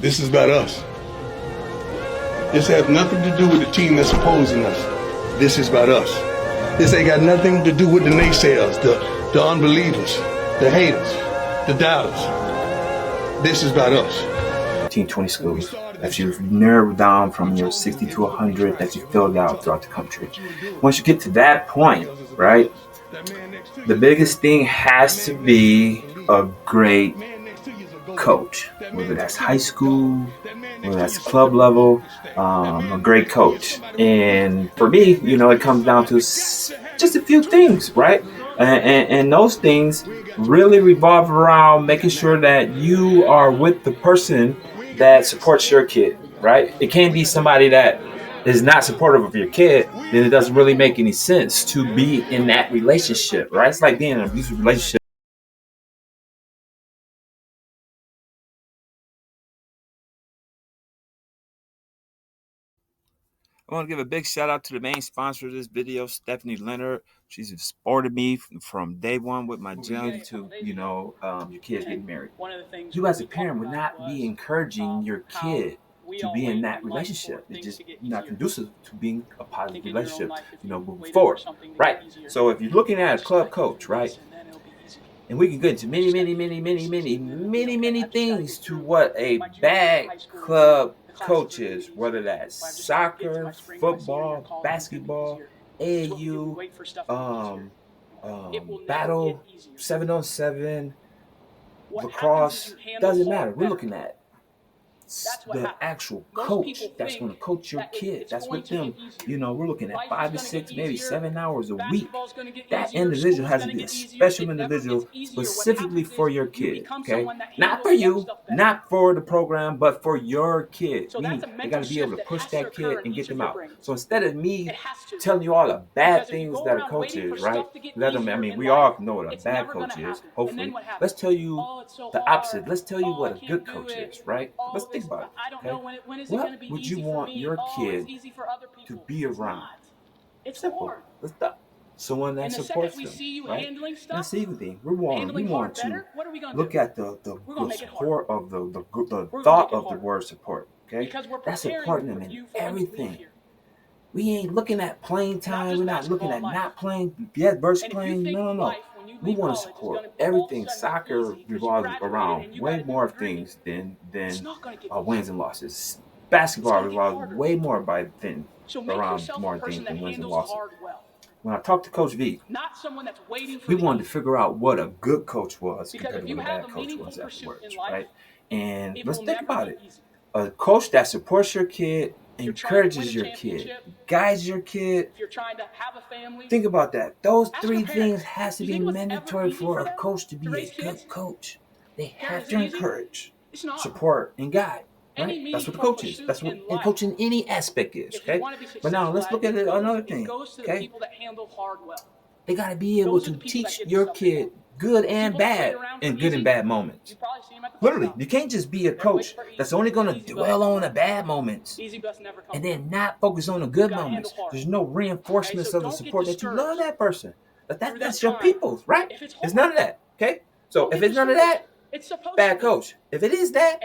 This is about us. This has nothing to do with the team that's opposing us. This is about us. This ain't got nothing to do with the naysayers, the unbelievers, the haters, the doubters. This is about us. 20 schools that you've narrowed down from your 60 to 100 that you filled out throughout the country. Once you get to that point, right, the biggest thing has to be a great coach, whether that's high school, whether that's club level, a great coach. And for me, it comes down to just a few things, right? And those things really revolve around making sure that you are with the person that supports your kid, right? It can't be somebody that is not supportive of your kid. Then it doesn't really make any sense to be in that relationship, right? It's like being in an abusive relationship. I want to give a big shout out to the main sponsor of this video, Stephanie Lenard. She's supported me from day one with my journey to, your kids getting married. You as a parent would not be encouraging your kid to be in that relationship. It's just not conducive to being a positive relationship, moving forward, right? So if you're looking at a club coach, right, and we can get into many things to what a bad club coach is, whether that's soccer, football, basketball, AAU, battle, 7-on-7, lacrosse, doesn't matter. We're looking at the actual coach that's going to coach your kid. That's with them. We're looking at 5 to 6, maybe 7 hours a week. That individual has to be a special individual specifically for your kid. Okay, not for you, not for the program, but for your kid. Meaning they got to be able to push that kid and get them out. So instead of me telling you all the bad things that a coach is, right? We all know what a bad coach is. Hopefully, let's tell you the opposite. Let's tell you what a good coach is, right? Let's think about it. Okay? What would you want your kid to be around? Simple. Let's stop. Someone that supports them, right? And the second thing, we want to look at the support of the thought of the word support. Okay, that's supporting them in everything. We ain't looking at playing time. We're not looking at not playing. Yes, versus playing. No. We want to support everything. Soccer revolves around way more things than wins and losses. Basketball revolves way more around more things than wins and losses. When I talked to Coach V, we wanted to figure out what a good coach was compared to what a bad coach was afterwards, right? And let's think about it. A coach that supports your kid, encourages your kid, guides your kid. Think about that. Those three things has to be mandatory for a coach to be a good coach. They have to encourage, support, and guide. Right? That's what the coach is. That's what in coaching any aspect is. Okay. But now let's look at another thing. Okay. They got to be able to teach your kid good and bad in good and bad moments. Literally, you can't just be a coach that's only going to dwell on the bad moments and then not focus on the good moments. There's no reinforcements of the support that you love that person. That's your people's, right? It's none of that. Okay. So if it's none of that, bad coach. If it is that,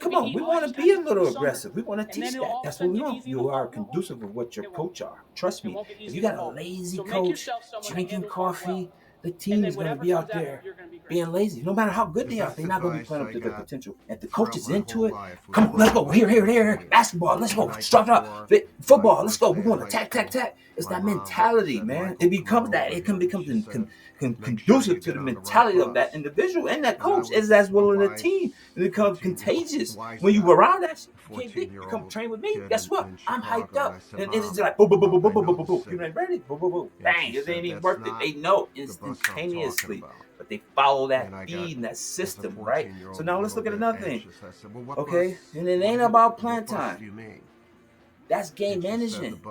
come on, we want to be a little aggressive. We want to teach that. That's what we want. You are conducive of what your coach are. Trust me. If you got a lazy coach drinking coffee, the team is going to be out there being lazy. No matter how good they are, they're not going to be playing up to their potential. If the coach is into it, come on, let's go. Here. Basketball, let's go. Strike up. Football, let's go. We're going to attack. It's that mentality, man. It becomes that. It can become conducive to the mentality of that individual and that coach as well as the team. It becomes contagious. When you around that shit, you come train with me, guess what? I'm hyped up. And it's just like boom. You're like, ready? Boom. Bang. It ain't even worth it. They know instantaneously. But they follow that feed and that system, right? So now let's look at another thing. Okay? And it ain't about playing time. That's game management.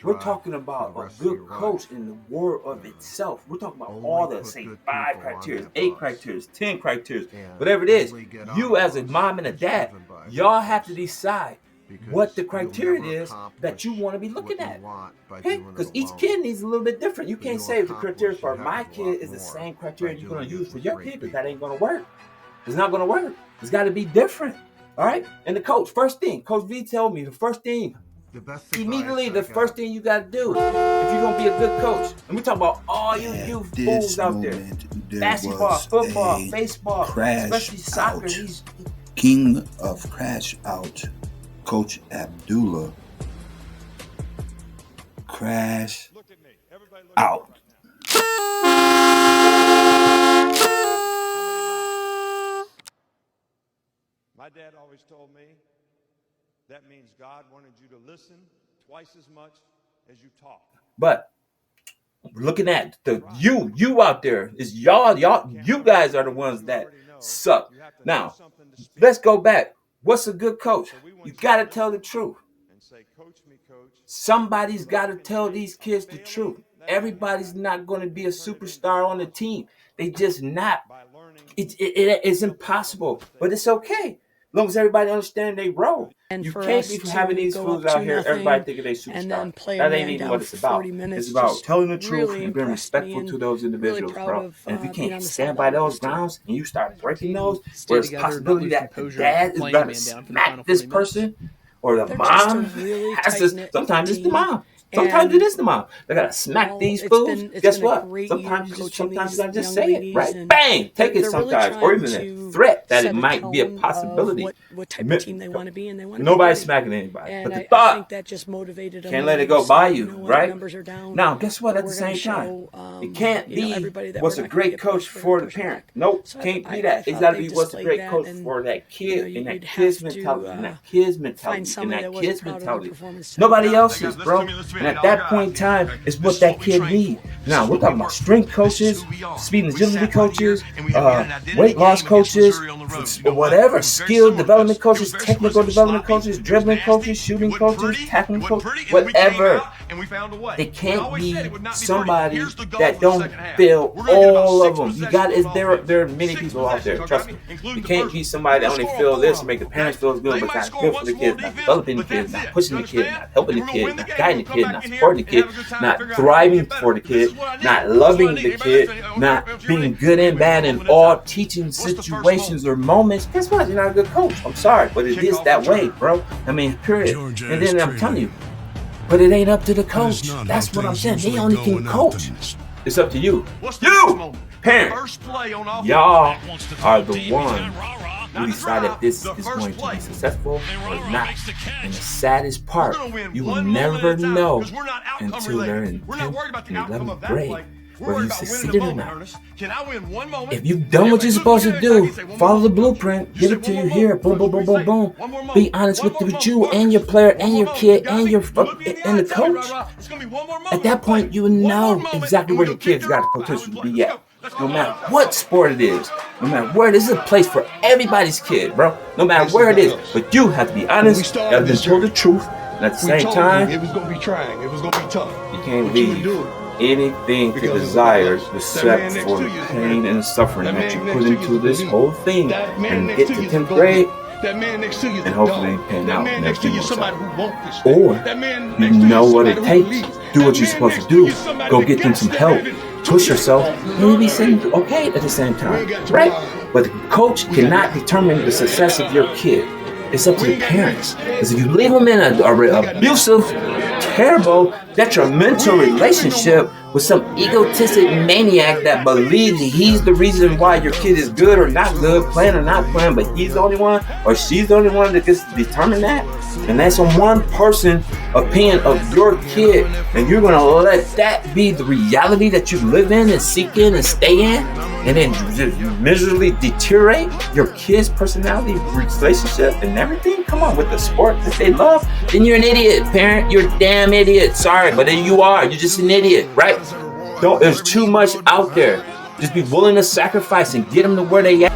We're talking about a good coach in the word of itself. We're talking about all the, say, 5 criteria, 8 criteria, 10 criteria, whatever it is. You as a mom and a dad, y'all have to decide what the criteria is that you want to be looking at. Okay? Because each kid needs a little bit different. You can't say the criteria for my kid is the same criteria you're going to use for your kid, because that ain't going to work. It's not going to work. It's got to be different. All right, and the coach, first thing, Coach V told me the first thing, immediately the first thing you got to do if you're gonna be a good coach. And we talk about all you fools out there, basketball, football, baseball, especially soccer. These king of crash out, Coach Abdullah. Crash out. My dad always told me that means God wanted you to listen twice as much as you talk. But looking at the you out there is y'all, you guys are the ones that suck. Now, let's go back. What's a good coach? You got to tell the truth. Somebody's got to tell these kids the truth. Everybody's not going to be a superstar on the team. They just not. It's impossible, but it's okay. As long as everybody understands they role. And you for can't us be having these to go fools up out here, 2-0 everybody thinking they and then superstar. play That a ain't man even down what it's for about. 40 minutes. It's about Just telling the truth really and being impressed me respectful and to those individuals, really proud bro. of, And if you being on can't the stand by sideline those with this grounds and you start breaking team those, stay there's a together, possibility not lose that the composure, dad is playing going a to man down for the smack final this 40 minutes. person, or the They're just a mom really has to. tight-knit Sometimes it's the team. mom. Sometimes And, it is the mom. They gotta smack well, these it's fools. been Guess a what? great Sometimes year you coaching gotta these just young say it, ladies, right? and Bang! Take it they're really sometimes, or trying even a to threat that set it might be a tone of possibility. what type of team they want to be, and they want to Nobody's be smacking anybody. And But the I thought, think that just motivated them. can't let it to go say, by you you, know what, right? numbers are down. Now, guess what? but At the we're gonna same time, show, it can't be everybody that what's we're a not gonna great get coach pushed, we're for gonna the push back. parent. Nope, So can't I be that. It's thought got to they be what's a displayed great that, coach and, for that kid, and that you'd kid's have to, mentality, and that kid's mentality, find and somebody that that kid's wasn't proud of their mentality. performance today. Nobody else's, bro. And at that point in time, it's what that kid needs. Now, we're talking about strength coaches, speed and agility coaches, weight loss coaches, whatever, skill development coaches, technical development coaches, dribbling coaches, shooting coaches, tackling coaches, whatever. They can't be somebody that don't feel all of them. You got there are many people out there, trust me. You can't be somebody that only feel this to make the parents feel good, but not good for the kids, not developing the kids, not pushing the kid, not helping the kid, not guiding the kid, not supporting the kid, not thriving for the kid, not loving the kid, not being good and bad in all teaching situations or moments. Guess what? You're not a good coach. I'm sorry, but it is that way, bro. I mean, period. And then I'm telling you, but it ain't up to the coach. That's what I'm saying. They only can coach. It's up to you. You, parent, y'all are the one who decide if this is going to be successful or not. And the saddest part, you will never know until they're in 10th and 11th grade whether you succeeded or not. If you've done what you're supposed to do, follow the blueprint, give it to you here, boom, boom, boom, boom, boom. Be honest with you and your player and your kid and and the coach. At that point, you will know exactly where your kid's got the potential to be at. No matter what sport it is, no matter where, this is a place for everybody's kid, bro. No matter where it is, but you have to be honest, you have to tell the truth, and at the same time, it was gonna be trying, it was gonna be tough. You can't leave anything to desire except for the pain and suffering that you put into this whole thing and get to 10th grade. And hopefully pan out and everything works out. Or you know what it takes. Do what you're supposed to do. Go get them some help. Push yourself. Maybe saying okay at the same time, right? But the coach cannot determine the success of your kid. It's up to the parents. Because if you leave them in an abusive, terrible, detrimental relationship with some egotistic maniac that believes he's the reason why your kid is good or not good, playing or not playing, but he's the only one or she's the only one that gets to determine that, and that's on one person opinion of your kid, and you're gonna let that be the reality that you live in and seek in and stay in, and then just miserably deteriorate your kid's personality, relationship, and everything? Come on, with the sport that they love, then you're an idiot, parent. You're a damn idiot. Sorry, but then you are. You're just an idiot, right? There's too much out there. Just be willing to sacrifice and get them to where they at.